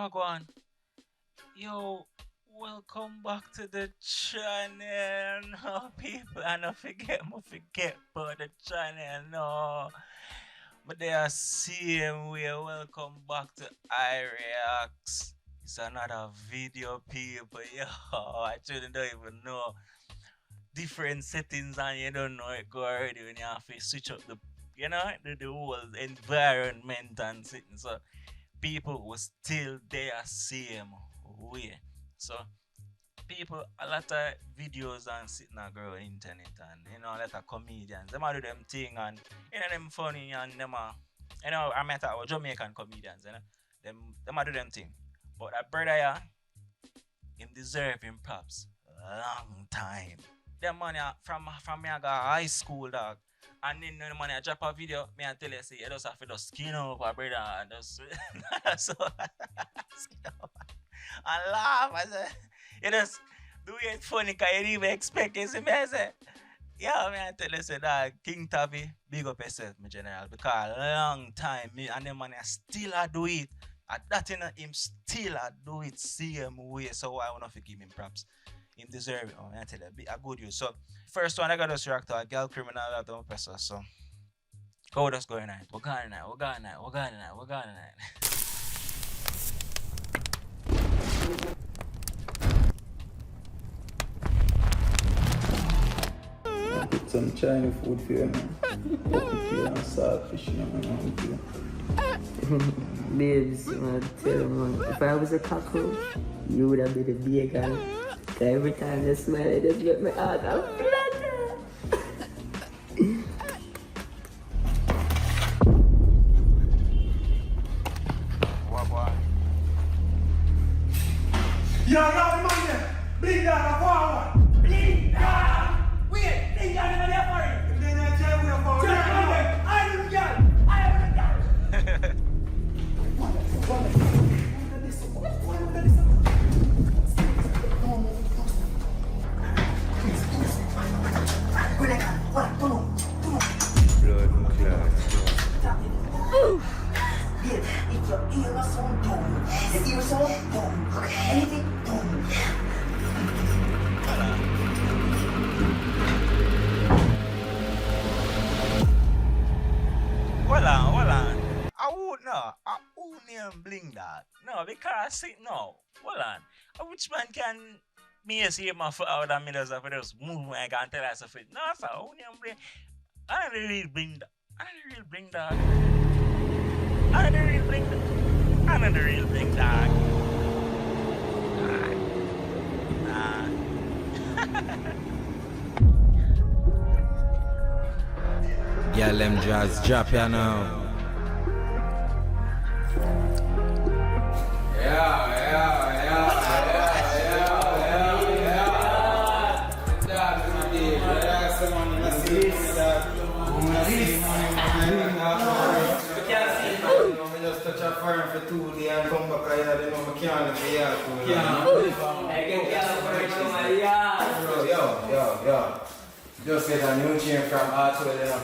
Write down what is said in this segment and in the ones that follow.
Wagwan. Yo, welcome back to the channel. No, people, I don't forget about the channel. No, but they are same way. Welcome back to Irie-Acts. It's another video, people. Yo, I shouldn't don't even know different settings and you don't know it go already when you have to switch up the whole environment and sitting. So people will still there same way. So people a lot of videos and sitting and grow internet and a lot of comedians. Them a do them thing and them funny and them I met our Jamaican comedians, them a do them thing. But that brother yeah, him deserve him props. Long time. Them money from me I got high school dog. And then the money I drop a video, me I tell you say you just have to just skin over brother and just so skin over. And laugh I say you just do it funny cause you didn't even expect it. See me I say, yeah, me I tell you say that Kyng Tavii, big up yourself, my general, because a long time me and the money I still I do it. At that him still I do it same way. So why I wanna give him props. Him deserve it. I tell you, a good use. So first one I got us react to a girl criminal that one person. So how that's going on? We're going tonight. Get some Chinese food for you, man. Poppy and saltfish, man. Babes, man, tell you, man, if I was a cockroach, you would have been the bacon. Every time you smell it, just make me heart a flutter. What? Yo, man there. Bring down forward. Bring down. Wait, bring down in there for it. Then I tell you for it. I don't get. Hold on. I won't name bling that. No, because see no. Hold on. Which man can me see him for out of middle of just move and can tell us of it. No, sir, I won't name bling. I don't really bring that. I don't really bring that. I don't really bring that. I don't really bring that. Girl, them jazz drop ya now. Just touch a fire for 2 days and come back here, they know I can't live here. Yo. Just get a new chain from Arthur, you know.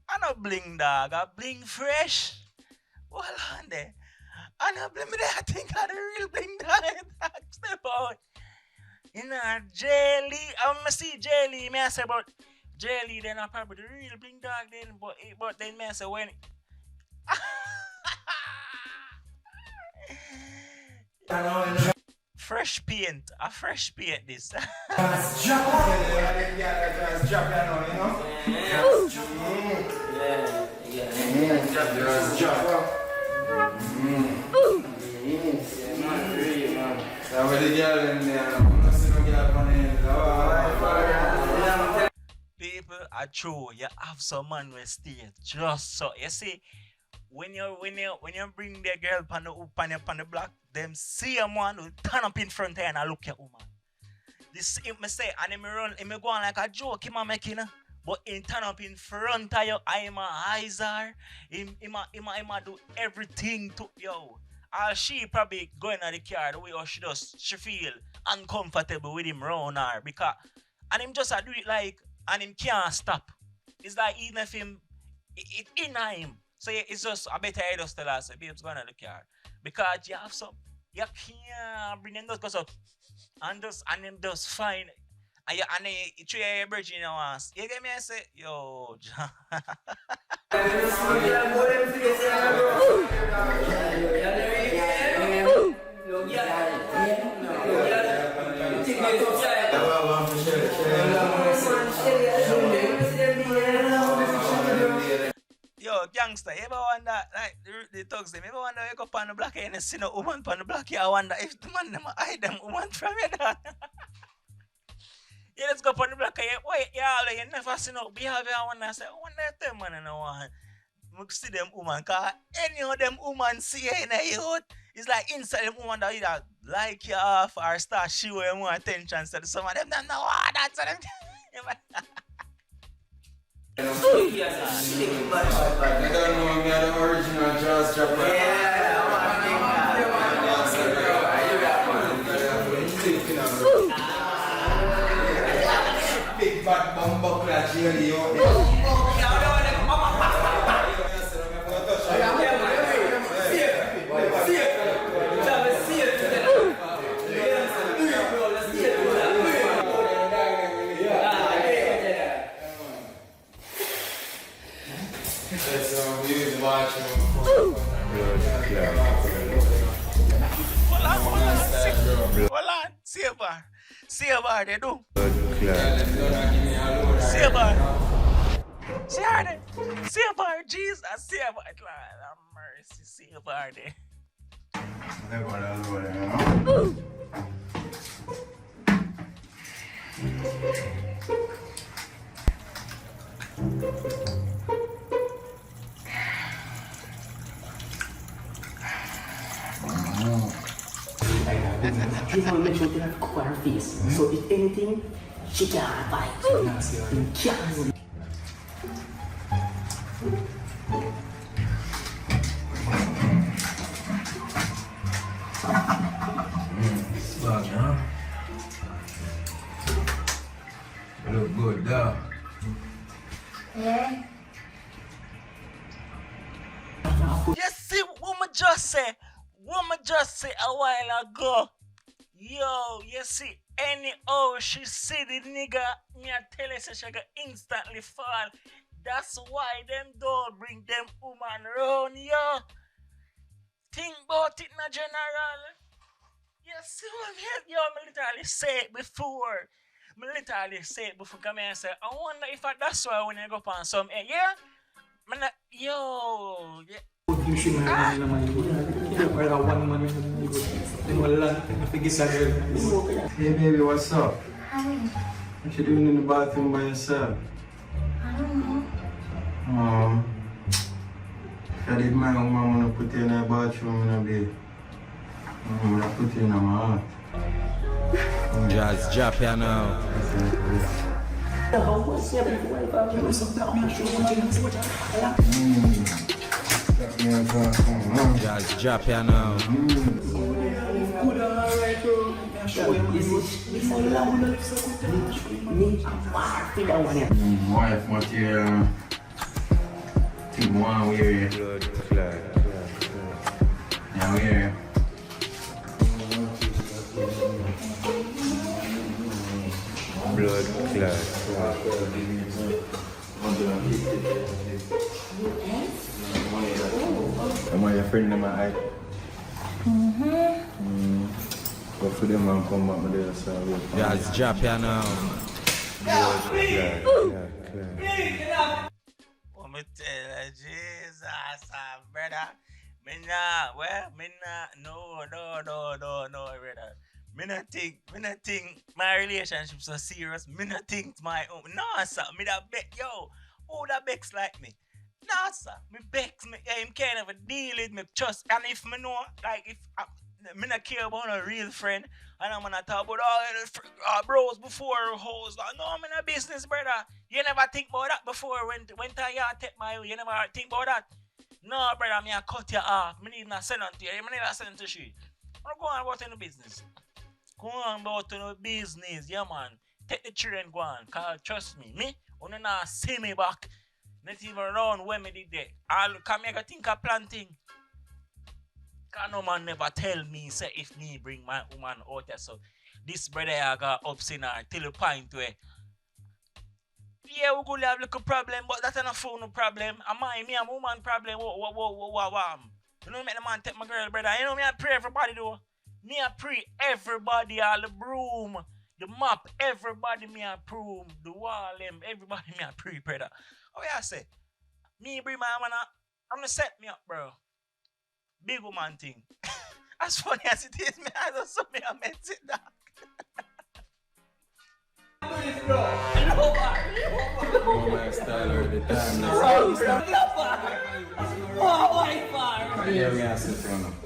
I no bling dog, I bling fresh. Hold on there. I no bling me there, I think I the real bling dog. Step out. Jelly. I see jelly. Me I say about jelly, then I probably the real bling dog then, but then me I say when fresh paint, a fresh paint this. Just drop that now, you know? Just drop. Now with the girl in there, I'm not seeing no girl on the People are true. You have some man will stay just so. You see, when you bring the girl on the block, them see a man who turn up in front of you and look at woman. This if me say and him go on like a joke him a making, but in turn up in front of you, I'm a eyesar. Him do everything to yo. She probably going at the car the way how she feel uncomfortable with him round her because and him just do it like and him can't stop. It's like even if him it in him. So yeah, it's just I better I just tell us, babes, go on the car because you have some you can't bring them those cause of and them just fine. And you three your virgin once. You get me? I say, yo, John. Yo, gangster, you ever wonder, like, the thugs, them, you ever wonder, you go on the block and you see no woman on the block, I wonder if the man them hide them woman from you, dog. You just go on the block and you wait, you never see no behavior, I wonder, I say, I wonder if them man in the one. We see them woman, cause any of them woman see you in the youth, it's like inside them woman that either like you off or start show you more attention, so some of them don't know what that's them. I don't know me the original jazz rapper. Big bad bumbo clash Hold on, see a bar, they do. See a bar. See her there. See a bar, Jesus. See a bar. Lord have mercy. See a bar there. She want to make sure that cover her face. So if anything, she can't fight. She can't. Swag, huh? Look good, though. You see what me just say? What me just say a while ago? Yo, you see, anyhow she see the nigga, me I tell her say she go instantly fall. That's why them don't bring them woman round, yo. Think about it in a general. You see what me, yo, me literally say it before. Come here and say, I wonder if that's why when you go on some, yeah? Man, yo, yeah. Hey baby, what's up? What you doing in the bathroom by yourself? I don't know. I did my own mama to put you in the bathroom in a bed. I'm gonna put you in my heart. Jazz drop you now. Jazz drop you now. Wife material. Think one wear. Blood clot. Yeah, wear. Blood clot. Am I your friend in my eye? Go for them and come back with the so Jazz drop you now. Blood clot. What me tell you, Jesus, brother. Me nah, no, brother. Me not think my relationship so serious. Me not think my own. No, sir. Me that bet, yo, who that bex like me? No, sir. Me bex me. Him can't ever deal with me. Trust. And if me know, like if me not care about a real friend, and I'm gonna talk about all bros before hoes. Like, no, I'm in a business, brother. You never think about that before when you take my. You never think about that. No, brother. Me I cut you off. Me need not send on to you. Me need not send to she. I'm go on about in the business. Go on about no business, yeah man. Take the children go on, cause trust me, you not see me back. Not even around when me did that. All come here go think of planting. Cause no man never tell me say if me bring my woman out there. So this brother I got ups in her till the point where yeah, we gonna have little problem, but that's not phone no problem. Am I me a woman problem? What? You know make the man take my girl, brother. You know me I pray everybody though. Me I pray everybody, all the broom, the map, everybody me I broom, the wall, everybody me I pray, brother. Oh yeah, I say, me bring my man up, I'm gonna set me up, bro. Big woman thing. As funny as it is, me I just saw me I met it dog. My style all the time.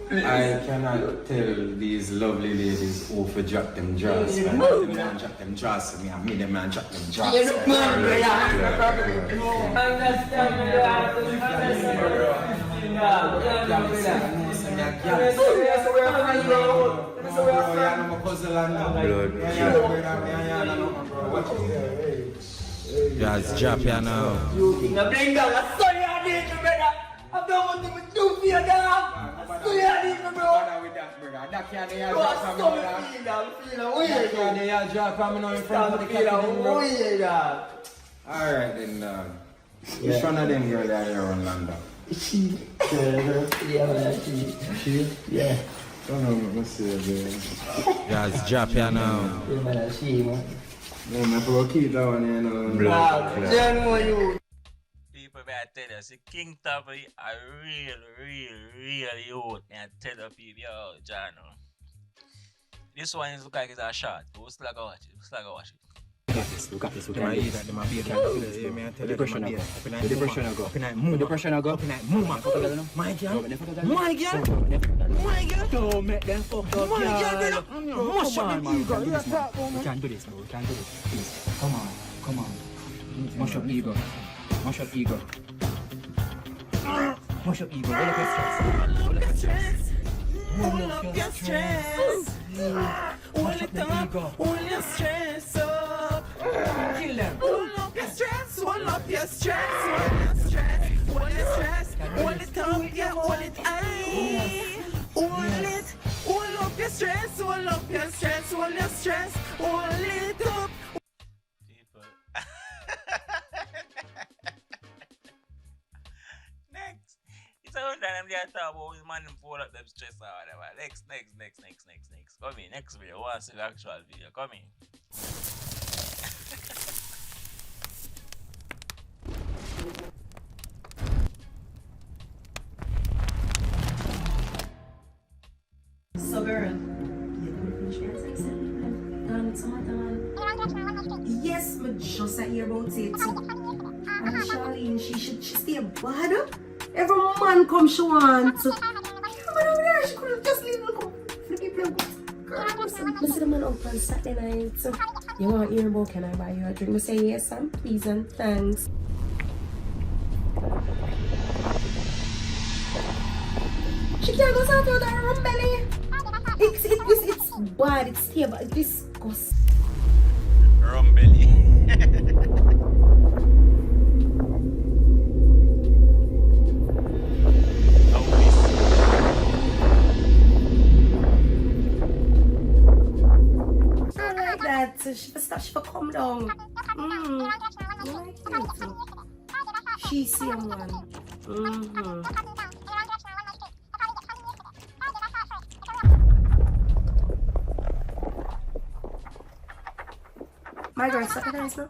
I cannot tell these lovely ladies who for drop them jaws. Man, drop them jaws for me. I mean them man drop them jaws. Just drop ya now. You think the bling down, I saw you on it, brother. I've done what you do for your dog. I saw you on it, bro. That can't be a You are so feeling weird. That drop from me in front of the captain, bro. Weird, dog. Alright then, dog. Which one of them girls are here on London? She. Yeah, man, she. Yeah. Don't know, let's see again. Just drop ya now. Yeah, man, she, man. No, I forgot keep that one in. You. People may I tell you, see Kyng Tavii a real youth. May I tell you people, yo, John. This one is look like it's a shot. We'll still go watch it. Look at this. The depression I go. My girl. Don't make them fuck up, girl. Mash up the ego. We can do this, bro. We can do this. Please. Come on. Mash up ego. Mash up ego. Hold up your stress. Hold up your stress. Hold it up. Hold your stress up. Kill them. Hold up your stress. Hold up your stress. Hold your stress. Hold it up. Yeah, hold it. Hold it. Hold up your stress. Hold up your stress. Hold your stress. Hold it up. People. Next. It's a hundred them they talk about his man and pull up them stress or whatever. Next. Come in, next video. Want to see the actual video. Come in. So girl, yes, but just at hear about it. And Charlene, she stay bad. Every man come she want. She could just leave the go. I see the man out on Saturday night. You want to hear about can I buy you a drink? I say yes, and please and thanks. She can't go out with her rum belly. It's bad, it's stable, it's disgusting. Rum belly. She for come down. I like it. She same one. My girl, suck it nice now.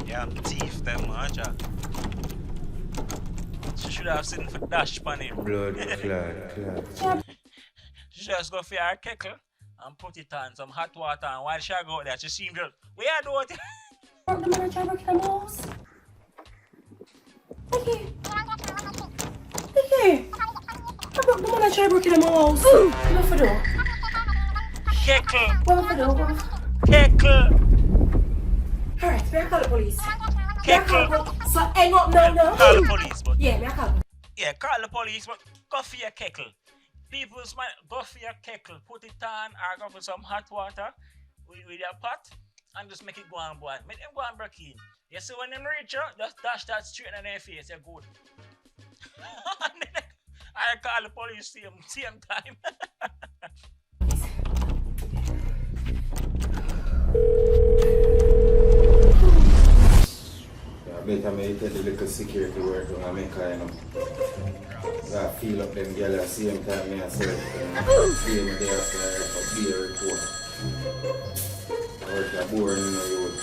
Yeah, thief them, Aja. She should have seen for dash on him. Blood clot. She just go for her kettle and put it on some hot water, and while she go out there, she seems just, we are doing it. The man try to the mouse. Okay. I broke the man try to break the mouse. Enough for that. Keckle. What for do? Keckle. Alright, may I call the police? Keckle. So hang up now, no? Call the police, but Yeah, may I call? yeah, call the police, but go for your keckle. People smile, go for your keckle. Put it on or go for some hot water with your pot and just make it go and boil. Make them go and break in. You see when them reach you, just dash that straight in their face. You're good. And then I call the police same time. I better make the little security work when I make her, you know. I feel up them girls at the same time, me and say, see me there, so be a report. I work a boring, you know, you would.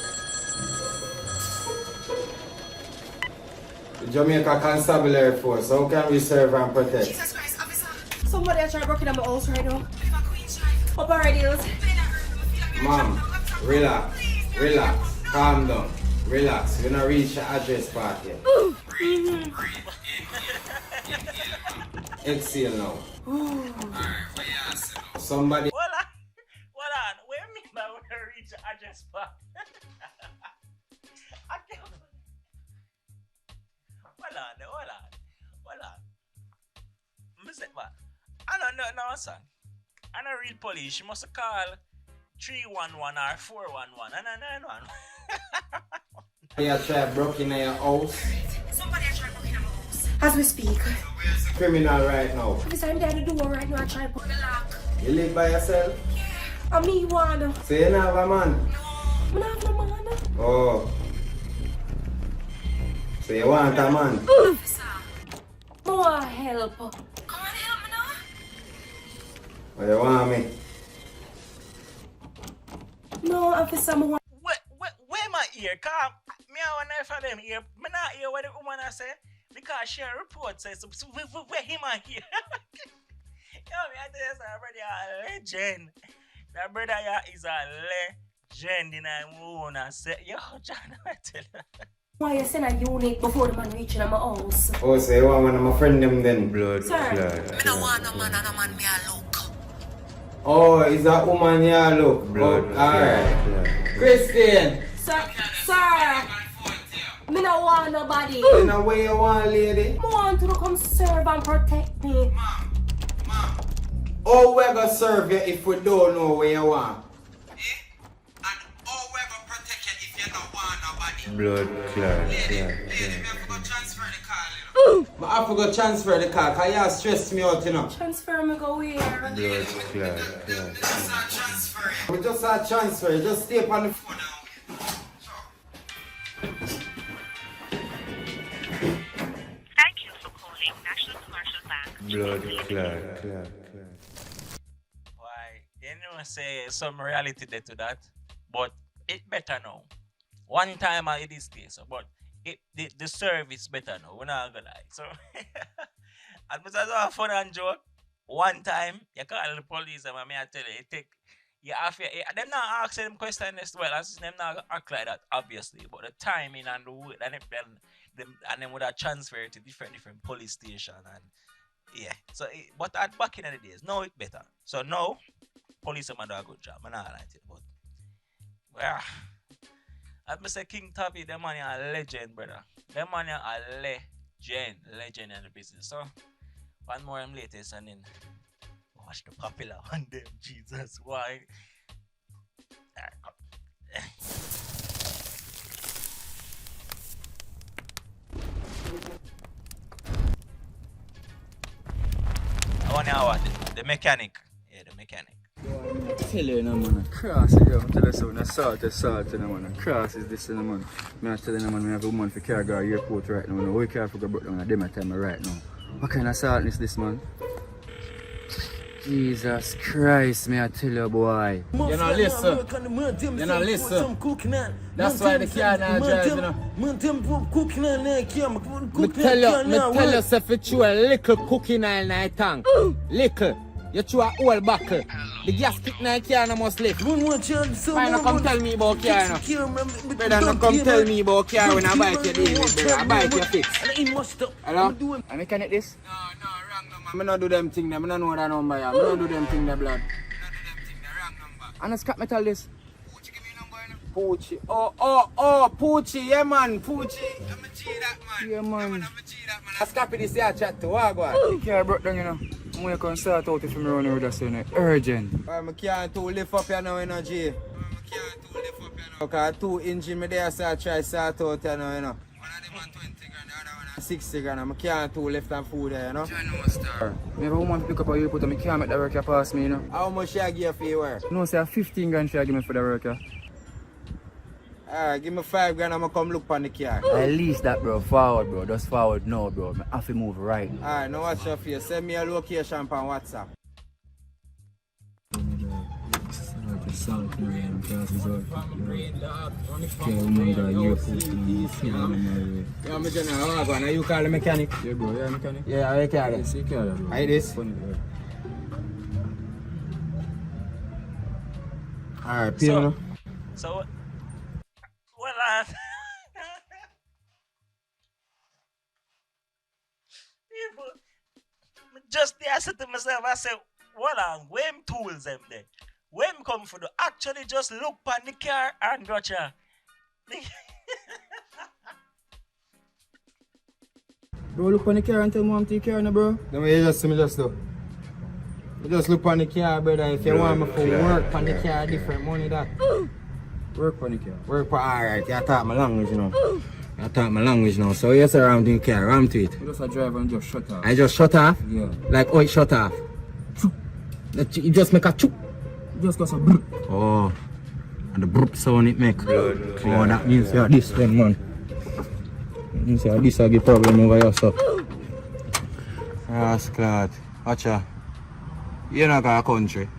The Jamaica Constabulary Force, how can we serve and protect? Jesus Christ, officer. Somebody are trying to break into my house right now. Up our radios. Ma'am, relax, calm down. Relax, we're not reach the address part yet. Exhale now. Somebody. Hold on. Wait a minute, but we're reach the address part. I can't. Hold on. Mr. I don't know, no, son. I don't read police. You must call 311 or 411 and 911. You try broke in your house. Somebody are trying to break into my house. As we speak. Criminal right now. Officer, I'm there at the door right now. I try to put the lock. You live by yourself? Yeah. And me one. So you don't have a man? No, I don't have no man. Oh. So you want a man? Officer, more help. Come on, help me now. What you want me? No, officer, I want. Where my ear? Cause me I want to them ear. Me not hear what the woman I say because she a report says so where him I hear. Yo, me I tell you, sir, brother, a legend. That brother is a legend in a own. I say, yo, John, I tell you. Why you send a unit before the man reaching at my house? Oh, so you want one of my friend them then? Blood Sir. clot. I don't want no man and a man me a look. Oh, is that woman here look? Blood Oh, alright. clot. Christine! Sir, me no want nobody. You know where you want, lady? I want you to come serve and protect me. How we gonna serve you if we don't know where you want? And how we gonna protect you if you don't want nobody? Blood clot. Lady, me have to go transfer the car, you know. I have to go transfer the car because you stressed me out, you know. Transfer me go where? Blood clot. Just transfer you. We just had transfer, you just stay on the phone. Thank you for calling National Commercial Bank. Blood clot. Why? You know, say some reality there to that, but it better now. One time I did this case, but the service better now. We're not gonna lie. So, and because of fun and joke, one time you call the police and I tell you, it take you have to, them not ask them questions as well, as them not act like that, obviously. But the timing and the way, and then would have transferred to different police station and yeah. So, but at back in the days, now it better. So now, police man do a good job. I not like it, but well, I say Kyng Tavii, them man a legend, brother. Them man a legend in the business. So one more them latest and then watch the popular one them. Jesus, why? I want to know what the mechanic. Yeah, the mechanic. Tell you no man, cross it yo, tell you so, no salt no man, cross is this no man. Me I tell you no man, we have a woman for car go airport right now, no, we can't forget about them at them time right now. What kind of salt is this man? Jesus Christ, me I tell you boy. You know listen. You know listen. That's why the car not drive, you know. Me tell you if you throw a little cooking oil in the tank. Little. You throw a whole buckle. The gas kick in the car no must lift. Why not come tell me about car no? Brother, not come tell me about car when I bike you deal with, brother. I bike you fix. Hello? I mechanic this? No, wrong number. I don't do them thing there. I don't know that number. I don't do them thing there, blood. And a scrap metal this. Poochie. Oh, Poochie, yeah man, Poochie. I'm a G that man. Yeah, man. I'm a G that man. I scrappy this here chat to Wagwan. The car broke down, you know. I'm going to start out if I'm running with us, you know. Urgent. I can't too lift up here now, you know, G. I can't too lift up here now. Because 2 engine me there, so I try sort out here now, you know. One of them on 20 grand, the other one on 60 grand. I can't too lift and food there, you know. I have a woman to pick up a airport and I can't make the worker pass me, you know. How much I give you for your work? No, say 15 grand should I give me for the worker. Alright, give me 5 grand, I'm gonna come look on the car. At least that, bro. Forward, bro. Just forward now, bro. I have to move right. Alright, now watch your face. Send me a location on WhatsApp. Yeah, I'm a general. Are you call the mechanic? Yeah, bro. Yeah, mechanic. Yeah, I can. Yes, you can, bro. Like this? Funny, bro. Alright, Pino. So, well, people, just there, I said to myself, I said, well, when tools them there? When come for the actually just look on the car and gotcha. Bro, look on the car and tell me I'm taking care of it, bro. No, you just see me just do. You just look on the car, brother. If you want me for work on the car, different money that. Work on the car. Work for alright, you talk my language now. You talk my language now. So you say around the car, ram to it. You just a drive and just shut off. I just shut off? Yeah. Like how it shut off? You just make a choop. Just got some brr. Oh. And the brr sound it make. Oh, that means you're this one, man. You see, this will give problem over here, so. Rascal. Watch out. You're not got a country.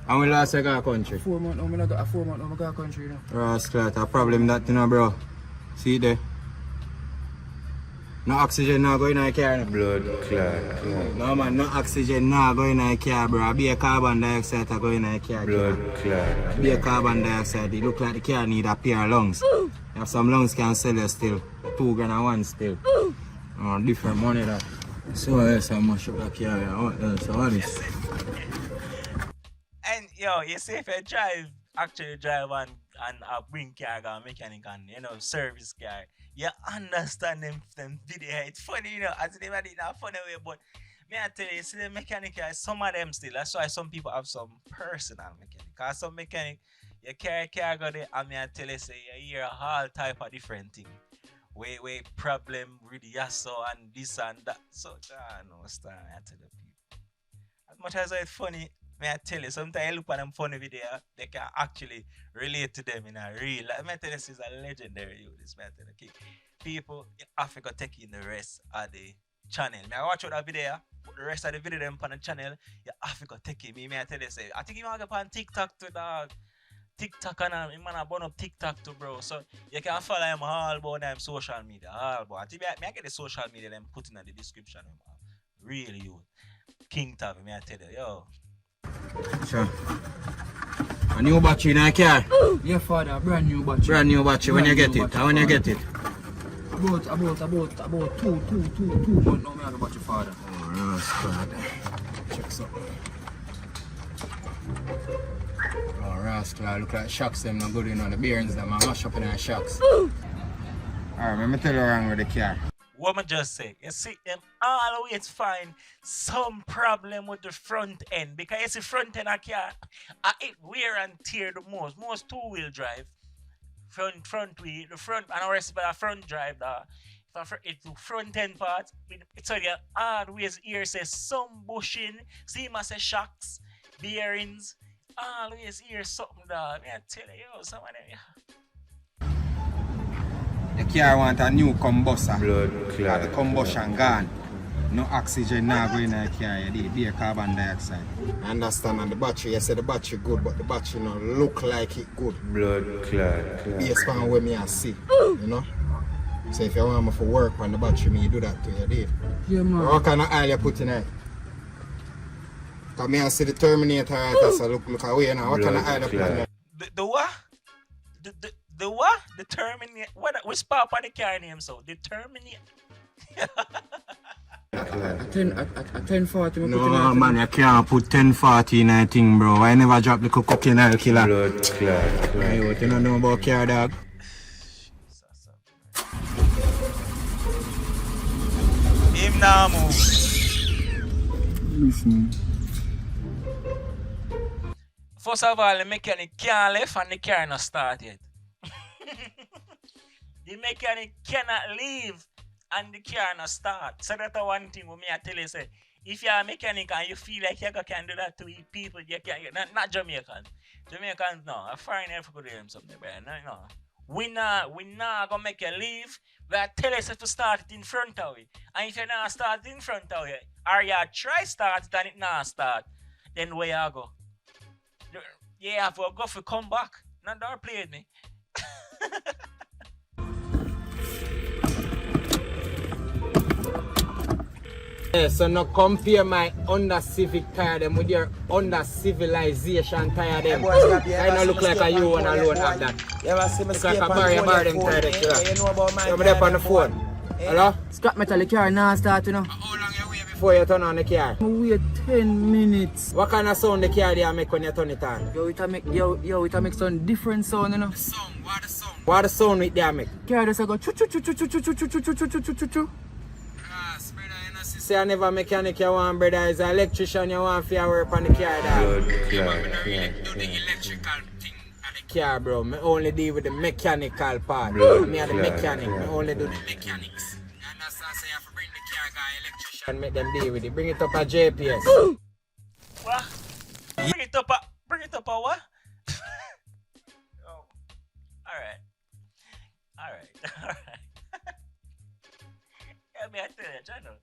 And we last year got a country. 4 months now, I got a 4 months now, I got a country, you know. Rascal, a problem that, you know, bro. See it there? No oxygen now going in the car. Blood clot. No man, no oxygen now going in the car, bro. Be a carbon dioxide going in the car. Blood clot. Be a carbon dioxide. It look like the car need a pair of lungs. You have some lungs can sell you still. 2 grand and 1 still. Different money that. So yes, I must up the car. So what is? And yo, you see if you actually drive and bring car and mechanic and service car, you understand them video. It's funny, as they did in a funny way, but may I tell you, see the mechanic, some of them still. That's why some people have some personal mechanic. Cause some mechanic, you carry car go there, and may I tell you, say you hear all type of different thing. Way problem with the yasso and this and that. So I understand. I tell the people. As much as it's funny, may I tell you, sometimes you look at them funny video, they can actually relate to them in a real life. May I tell you, this is a legendary you. This may I tell you, people in Africa taking the rest of the channel. May I watch out that video, put the rest of the video them on the channel, you Africa taking me. May I tell you, say, I think you want to go on TikTok to dog. TikTok and I'm gonna burn up TikTok too, bro. So you can follow him all about them social media. All about. I think I get the social media them put in the description. Really, you. Kyng Tavii, may I tell you, yo. Sure. A new battery in the car? Yeah, father, a brand new battery. Brand new battery. When you get it? How when you get it? About 2 months now, I have a battery, father. Oh, rascal. Check something. Oh, rascal. Look like shocks them not good, the bearings them are mash up in the shocks. Alright, let me tell you wrong with the car. What I just say, you see them always find some problem with the front end because you see front end a car, it wear and tear the most two-wheel drive, front wheel, the front and the rest of the front drive. If the front end part, it's like always here says some bushing, see I say shocks, bearings, always hear something dog. I tell you, yo, some of them. The car want a new combustor. Blood clot. The combustion gone. No oxygen now going in the car. You be a carbon dioxide. I understand. And the battery, you say the battery good, but the battery not look like it good. Blood clot. Based on what me I see, you know. So if you want me for work on the battery, me you do that to you, Dave. Yeah, man. What kind of oil you put in it? Because me I see the Terminator right, so look away now. What kind of oil you put in it? The what? The what? The Terminator. What? Which part of the car name so? The Terminator. 10:40. No, man, you can't put 1040 in a thing, bro. I never drop the cocaine oil killer. Blood clot. Hey, what you don't know about car, dog? Him now move. Listen. First of all, the mechanic can't left and the car not start yet. The mechanic cannot leave and the car not start. So that's one thing with me I tell you, say, if you're a mechanic and you feel like you can do that to people, you can not Jamaicans. Jamaicans no, a foreigner could do them something, but no. We not gonna make you leave. We are tell us to start it in front of you. And if you not start it in front of you, or you try start it and it not start, then where you go? You have to go for come back. Not don't play with me. Yeah, so now compare my under civic tire them with your under civilization tire them. I don't look like a you one alone have that. Look like a bar them tire them. You know there on the phone. Hello? Scrap metal the car now start, you know. How long you wait before you turn on the car? I wait 10 minutes. What kind of sound the car they make when you turn it on? It make some different sound, you know. The sound, what the sound? What the sound with they make? Car just go chu chu chu chu chu chu chu chu chu chu chu chu chu. Say I never mechanic you want, brother. Is an electrician you want for your work on the car, dog. Blood clot. Do the electrical thing on the car, bro. Me only deal with the mechanical part. Blood Me are the clot, mechanic. yeah. Me only do the mechanics. You understand? So you have to bring the car guy electrician and make them deal with it. Bring it up a JPS. What? Bring it up a what? Oh. Alright. Yeah, me I tell you, channel.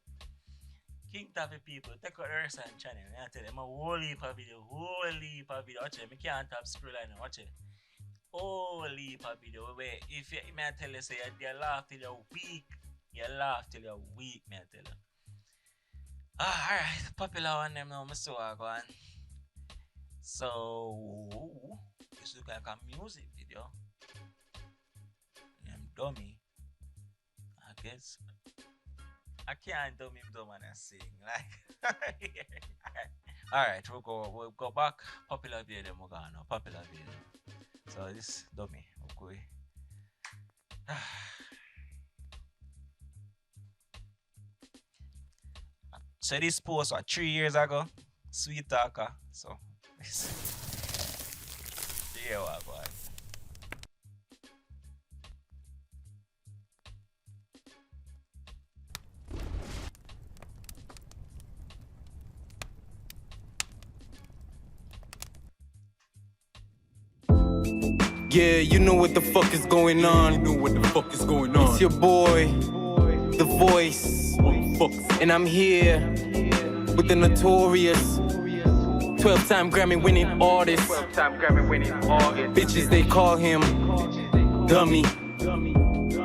Kyng Tavii people, take out the rest of the channel. I tell them a whole heap of video. Watch it, me can't tap scroll line. Watch it. Whole heap of video. Where if you, me I tell you, say you laugh till you're weak. You laugh till you're weak, me I tell you. Alright, popular one them now, me so I go on. So this look like a music video. I'm dummy. I guess I can't dumb him dumb and sing like. Alright, we'll go back. Popular video them we're going now. Popular video. So this dummy, okay. So this post was 3 years ago. Sweet talker. So yeah, what boy. Yeah, you know what the fuck is going on. It's your boy, The Voice. And I'm here with the notorious 12-time Grammy winning artist. Bitches, they call him Dummy.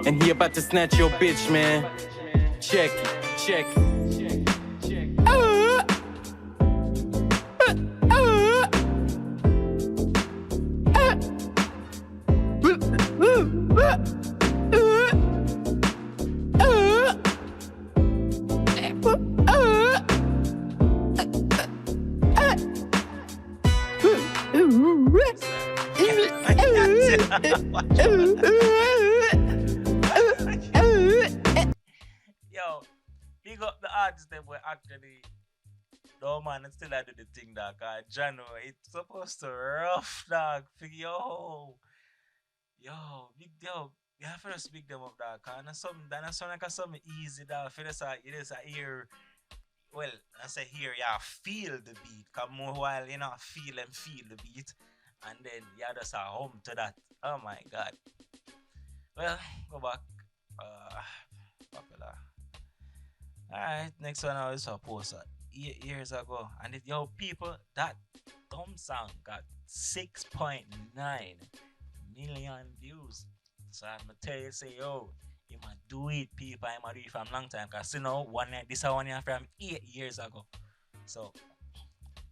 And he about to snatch your bitch, man. Check it. Yo, big up the artists that were actually. No man, it's still I do the thing, dog. January, it's supposed to rough, dog. Yo, big yo. You have to just big them up, dog. That's something like something easy, dog. For this, it is a ear. Well, I say here, yeah, feel the beat. Come more while you know, feel the beat, and then you just home to that. Oh my God. Well, go back. Popular. Alright, next one I was supposed 8 years ago. And it, yo, people, that dumb song got 6.9 million views. So I'm gonna tell you, say, yo, you might do it, people. I might do it from long time. Because, you know, this one year from 8 years ago. So,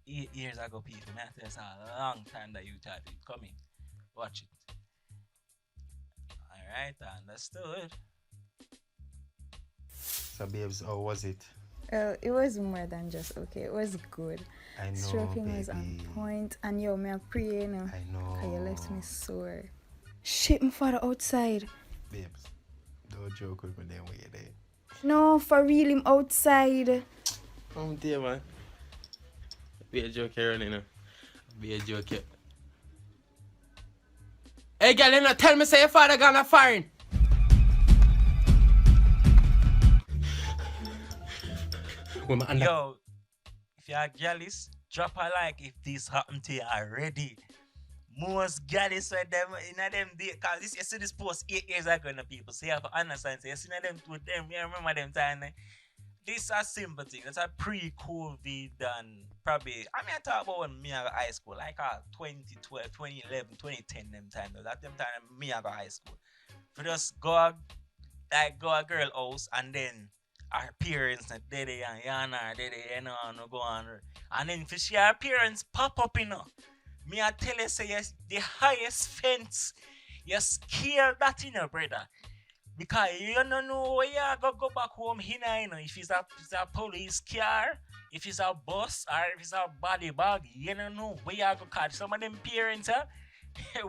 8 years ago, people, man, that's a long time that you thought it coming. Watch it. Alright, understood. So babes, how was it? It was more than just okay. It was good. I know, Stroking was on baby. point, and yo, me a pray, you know. I know. Cause you left me sore. Shit, my father outside. Babes, don't joke with me then when you're there. No, for real, him outside. Oh dear man. Be a joke here, you know. Be a joke here. Hey girl, you know, tell me say your father gonna foreign. Yo, if you're jealous, drop a like if this happened to you already. Most jealous with them in them day, cause this you see this post 8 years ago, and people say you have to understand. So you see them with them, you remember them time. This is a simple thing. That's a pre-COVID and probably I talk about when me I go high school, like 2012, 2011, 2010 them time. That them time me I go high school. For just go a girl house and then our parents and daddy and Yana daddy you know and go on and then for she her parents pop up me I tell you say yes the highest fence you scare that brother. Because you don't know where you go back home here, you know, if it's a police car, if it's a bus, or if it's a body bag, you don't know where you go catch some of them parents,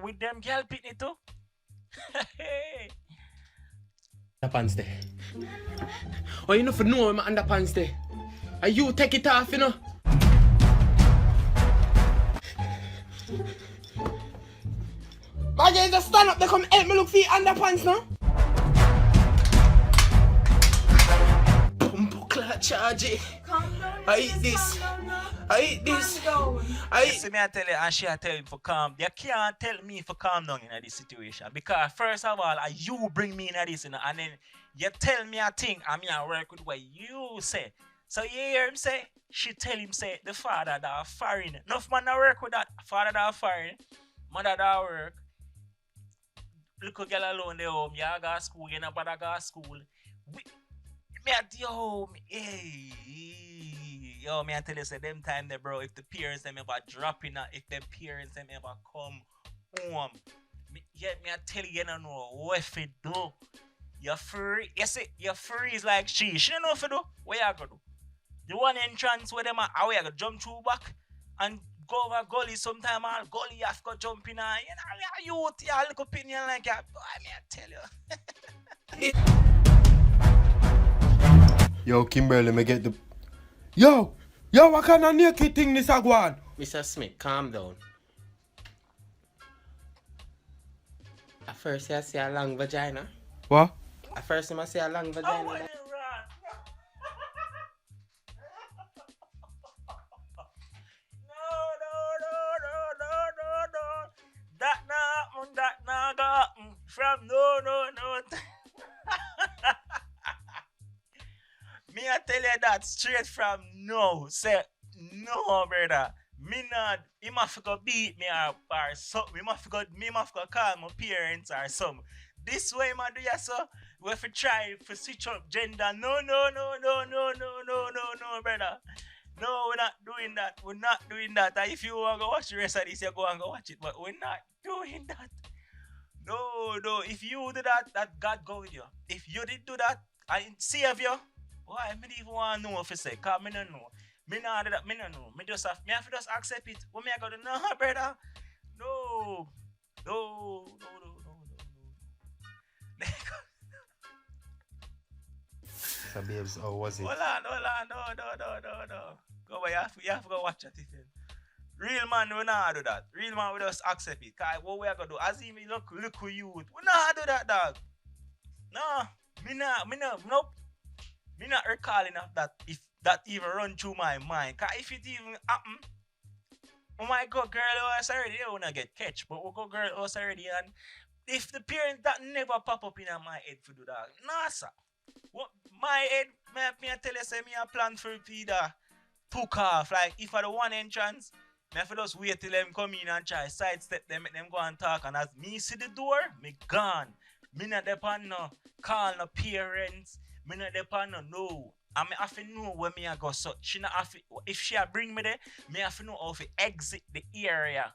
with them girl pitney too. Underpants there. Oh, you know for know my underpants there. And you take it off, you know. My guys just stand up, they come help me look for your underpants now. Charge it. I eat this. I eat this. I eat. See me I tell you and she I tell him for calm. You can't tell me for calm down in this situation. Because first of all, you bring me in this, you know, and then you tell me a thing and me I work with what you say. So you hear him say, she tell him say the father that foreign. Enough man that work with that. Father that foreign. Mother that work. Little girl alone there home. You go to school, you know, but I go to school. Yo, me I tell you, say them time there, bro. If the parents them ever drop in, if them parents them ever come home, me I tell you, you don't know what if it do. You're free. You see, you're free is like she don't know if it do. What you gonna do? The one entrance where them are, how you gonna jump through back and go over gully sometime. All gully you have to jump in. You know, you little opinion like that. Boy, me I tell you. Yo, Kimberly, me get the... Yo, what kind of naked thing this a go on? Mr. Smith, calm down. At first I see a long vagina. What? At first I see a long vagina. No. That nah got from no. Me I tell you that straight from no. Say no, brother. Me not. He must go beat me or something. Me must go call my parents or something. This way, man, do ya so? We have to try to switch up gender. No, brother. No, we're not doing that. We're not doing that. And if you want to go watch the rest of this, you go and go watch it. But we're not doing that. No. If you do that God go with you. If you did do that, I save you. Why? Me don't even want to know if you say. Because me don't know. Me not do that. Me don't know. Me have to just accept it. What me I got to know, brother? No. So, babes, how was it? Hold on. No. Go away. You have to go watch it. Real man, we not do that. Real man, we just accept it. Cause what we are gonna do? As if we look who you would. We not do that, dog. No, nope. Me not recalling of that if that even run through my mind. Cause if it even happen, oh my god, girl, us already, they wanna get catch. But we go girl us already, and if the parents that never pop up in my head for do that, nah, sir. What my head, me I tell you, say me a plan for either took off. Like if I the one entrance, me have to just wait till them come in and try sidestep them, make them go and talk. And as me see the door, me gone. Me not depend no call no parents. Me not depend no. I me have to know where me I go. So she not have to, if she a bring me there, me have to know how to exit the area.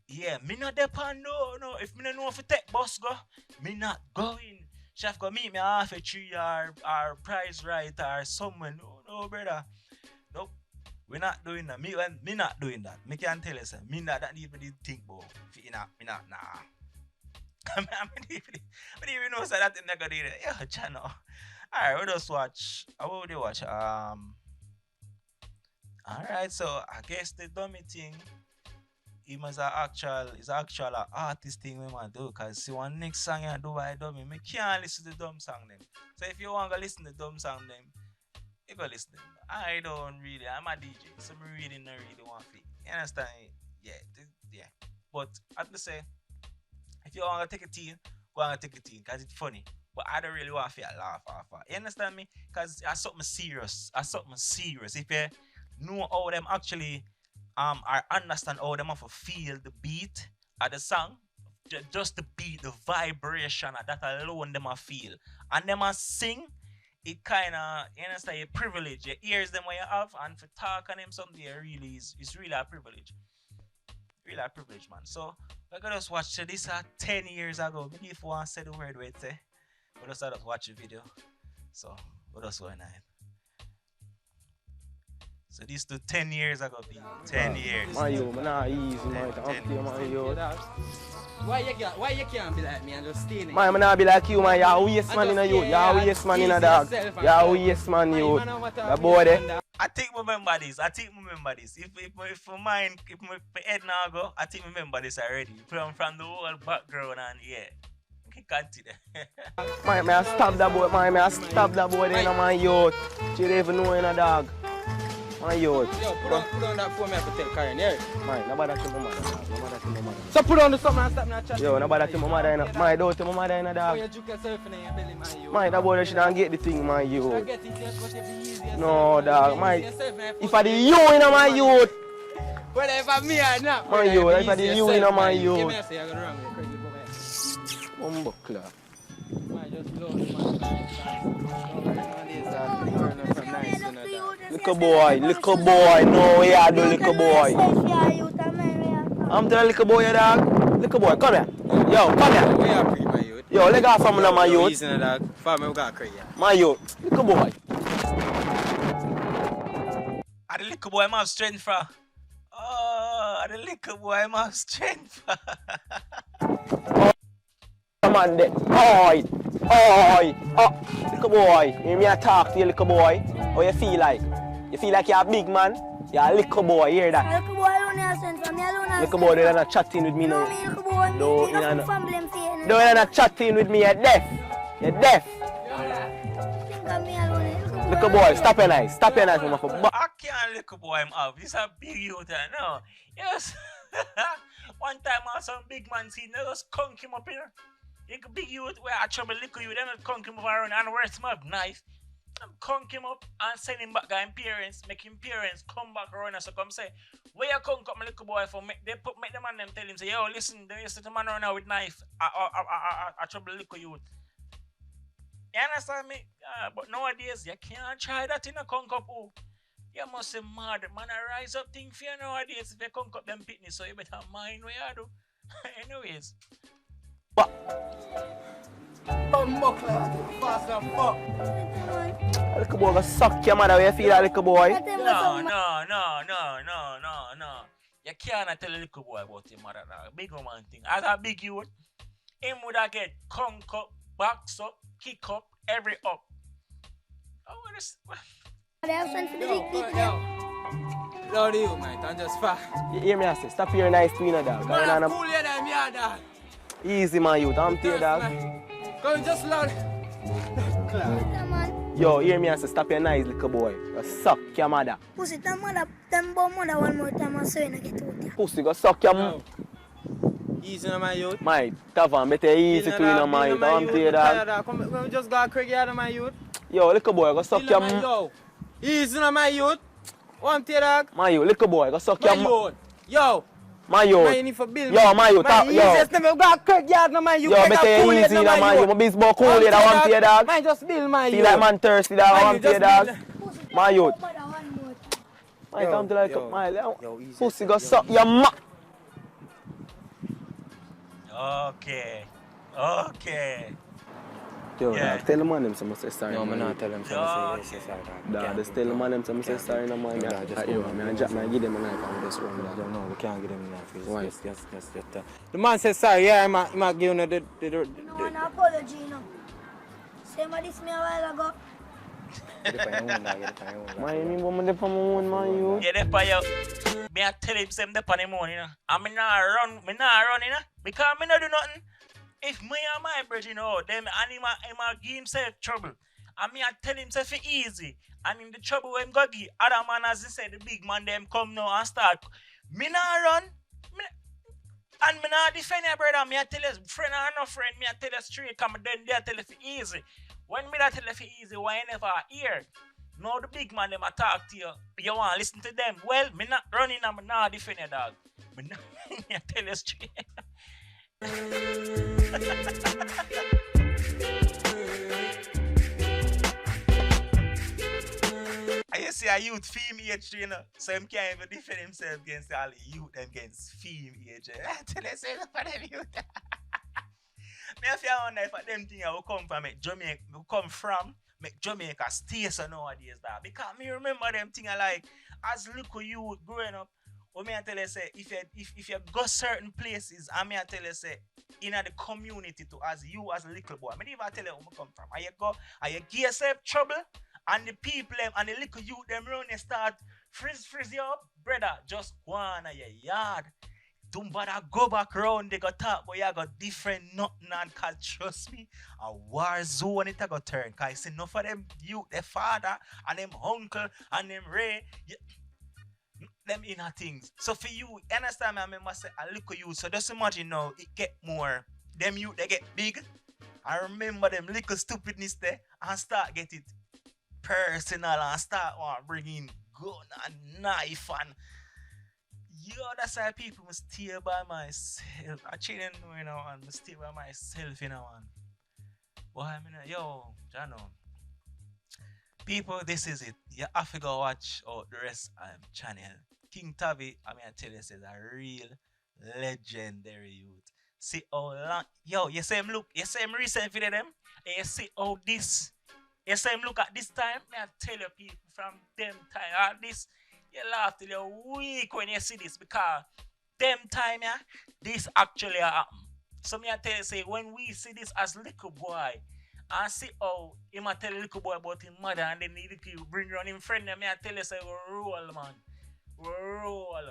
Yeah, me not depend no. If me not know how to take bus go, me not going. She have to meet me half a tree or prize right or someone. No. no, brother. Nope. We're not doing that. Me not doing that. Me can tell you, sir. Me not that even think about. Me not, nah. I don't even know so that thing not gonna do that. Yeah, channel. Alright, we just watch. How would you watch? Alright, so I guess the dummy thing. Him as is actual artist thing we want to do. Cause see one next song you do by dummy. Me can't listen to the dumb song them. So if you want to listen to the dumb song them, you go listen to them. I don't really. I'm a DJ, so me really don't really want to. You understand? Yeah, yeah. But I have to say, if you want to take a teen, go and take a teen, cause it's funny. But I don't really want to laugh off. You understand me? Cause it's something serious. If you know how them actually I understand how them have to feel the beat of the song, just the beat, the vibration of that alone them a feel, and them a sing. It kind of, you understand, a privilege. Your ears them what you have, and for talk on them something, it's really a privilege. Really a privilege, man. So I gotta just watch this 10 years ago. Maybe if one say the word where it say, we just watch the video. So what else going on? So this to 10 years ago, people. 10 years. Man, yo, man, not easy, man. Man, yo. Why you can't be like me and just stay in it? Man, not be like you, man. You're a waste man in a youth. You're a waste man in a dog. You're a waste man, youth. The boy there. I think we remember this. If my head now go, I think we remember this already. From the whole background and yeah. Man, I stop that boy, man. I stop that boy there, my youth. You don't even know in a dog. My youth. Yo, put on that phone, I have to tell Karen, yeah? Man, nobody to my mother. So put on the something and stop not chatting. Yo, nobody to my mother in a dog. Man, don't to my mother in a dog. Oh, you juke yourself in your belly, man, you. Man, that boy shouldn't get the thing, my youth. I get it, just but you be easy. No, dog. Man, if I the you in my youth. Well, if I'm me or not. My youth, if I the you in my youth. Give me a say, I'm going to run with crazy boy. Bumbleclaw. Man, just blow the Little boy, no way I do little boy. I'm telling little boy, dog. Little boy, come here. Yo, come here. Yo, let go from my youth. Easy, dog. Farmer, we got crazy. My youth, little boy. The little boy have strength for. Oh, the little boy have strength for. Come on, oi, little boy. Hear me talk to you, little boy. How you feel like? You feel like you're a big man? You're a little boy, hear that? Little boy alone has strength for me alone. Little boy, they're not chatting with me now. Little boy, no, you're not chatting with me, you're deaf. You're deaf. Little boy, stop your eyes. Stop your eyes, mama. I can't little boy him up. He's a big youth, no. Yes. One time I saw some big man see, they just conk him up here. You can big youth where I trouble little youth, then conk him up around and where's my knife. I'm conk him up and send him back to parents, make him parents come back around and so come say, where you conk up my little boy for? Make the man them tell him, say, yo, listen, there is a man around now with knife. I trouble little youth. You understand me? But nowadays, you can't try that in a conk up. Oh. You must say mad. Man, I rise up thing for you nowadays if you conk up them pitney, so you better mind what you do. Anyways. Fast and fuck. Little boy, go suck your mother. Where you feel that, little boy? No. You can't tell a little boy about your mother now. Big woman thing. As a big youth, him would have get conk up, box up, kick up, every up. Oh, what is... They have strength for the big people. Lord, you, man. I'm just fast. You hear me, I say, stop your nice tweener, dog. Man, cool you them, yeah, dog. Easy, man, youth. I'm here, dog. Go just loud. Yo, hear me, I say, stop your nice, little boy. You suck your mother. Pussy, tell mother one more time and so you get out here. Pussy, go suck your mother. Easy on my youth. My, Tavan, better easy tweener, my youth. I'm here, dog. Come just go crazy out of my youth. Yo, little boy, go suck your mother. Yo, easy on my youth. One tear, dog. My youth, little boy, go suck your mother. Yo. My youth. Man, you need for bill. Yo, my youth. Man, yo. Easiest never go crazy out of my youth. Yo, better easy, my youth. My biz boy cool, you don't want to, dog. Man, just bill, my youth. Feel like man thirsty, dog. I want to, dog. My youth. My come to like my pussy go suck your ma. Okay. Yo, Yeah. dog, tell the man them some say sorry. No, I'm man. not tell them Dog. say sorry. Dog, just tell the man them some say sorry no man. Dog, just Yo, go. man, I drop my give them a knife and just run dog. No, we can't get him enough. Why? Just the man says sorry, yeah, I'm not giving you No, an apology, no. Same as this me a while ago. Man, you mean woman dey for my own man, you? Yeah, they pay you. Me I tell him same dep on the money, you know. And me not run, you know. Because me not do nothing. If me and my brother, you know, them and him a give himself trouble. And me I tell himself it easy. And in the trouble when him go give, other man as he said, the big man them come now and start. Me not run. And me not defend your brother. Me I tell you, friend or no friend, me I tell you straight, come then they tell you it easy. When me that tell you it easy, why you never hear? Now the big man them a talk to you. You want to listen to them. Well, me not running and me not defend your dog. Me not me I tell you straight. I you see a youth female age, you know, so him can't even defend himself against all the youth them against female age. I tell you, say for them youth. Me if you wonder if them things will come from Jamaica, will come from make Jamaica stay so nowadays that because me remember them things like as little youth growing up. What me I tell you say if you go certain places, I me I tell you say in the community to as you as a little boy. Me even tell you where I come from. Are you give yourself trouble and the people them and the little youth them run they start frizz you up, brother. Just go on at your yard. Don't bother go back round, they got talk, but you got different nothing and cause trust me, a war zone it a go turn. Cause I see enough of them youth, their father and them uncle and them Ray. Them inner things. So for you, understand me, I remember say a little you. So just imagine now it get more. Them you they get big. I remember them little stupidness there and start get it personal and start bringing gun and knife and that's why people must stay by myself. I children know, you know, and must stay by myself, you know, and well, I mean, Jano. People, this is it. You have to go watch out the rest of the channel. Kyng Tavii, I mean, I tell you, is a real legendary youth. See how long, you see him look, you see him recent video them, and you see how this, you see him look at this time, I tell you people from them time, this, you laugh till you're weak when you see this because them time, yeah, this actually happen. So me I tell you, say, when we see this as little boy, and see how he might tell a little boy about his mother and then the little bring around him friend, and me I tell you, say, roll, man. Roll.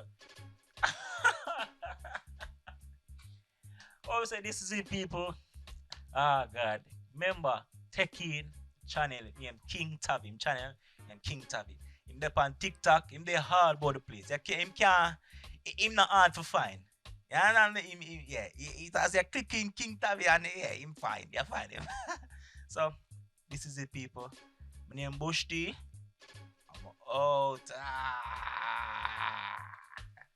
Oh, say, this is it, people. Ah, God. Remember, Tic Channel, named Kyng Tavii Channel, and Kyng Tavii. Him there on TikTok, him there hard about the place. Him not hard to find. Yeah, as you clicking Kyng Tavii and him find. You find him. So, this is it, people. My name is Bush T. I'm out.